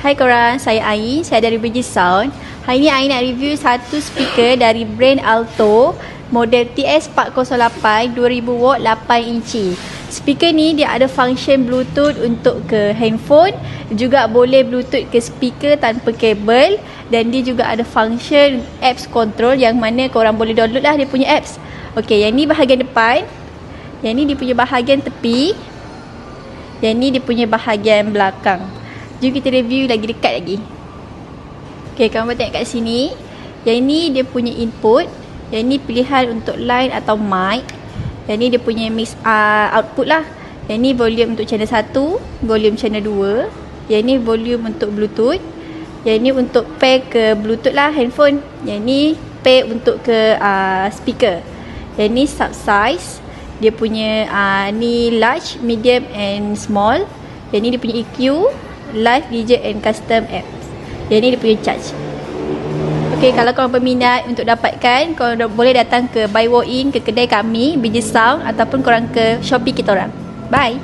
Hai korang, saya Ai, saya dari Biji Sound. Hari ni Ai nak review satu speaker dari brand Alto, model TS408 2000 watt 8 inci. Speaker ni dia ada function Bluetooth untuk ke handphone, juga boleh Bluetooth ke speaker tanpa kabel, dan dia juga ada function apps control yang mana korang boleh download lah dia punya apps. Okey, yang ni bahagian depan, yang ni dia punya bahagian tepi, yang ni dia punya bahagian belakang. Jom kita review lagi dekat lagi. Okay, korang tengok kat sini. Yang ni dia punya input. Yang ni pilihan untuk line atau mic. Yang ni dia punya mix output lah. Yang ni volume untuk channel 1, volume channel 2. Yang ni volume untuk Bluetooth. Yang ni untuk pair ke Bluetooth lah handphone. Yang ni pair untuk ke speaker. Yang ni sub size. Dia punya ni large, medium and small. Yang ni dia punya EQ, live, DJ and custom apps. Yang ni dia punya charge. Okay, kalau korang berminat untuk dapatkan, korang boleh datang ke buy walk in ke kedai kami, Biji Sound, ataupun korang ke Shopee kita orang. Bye.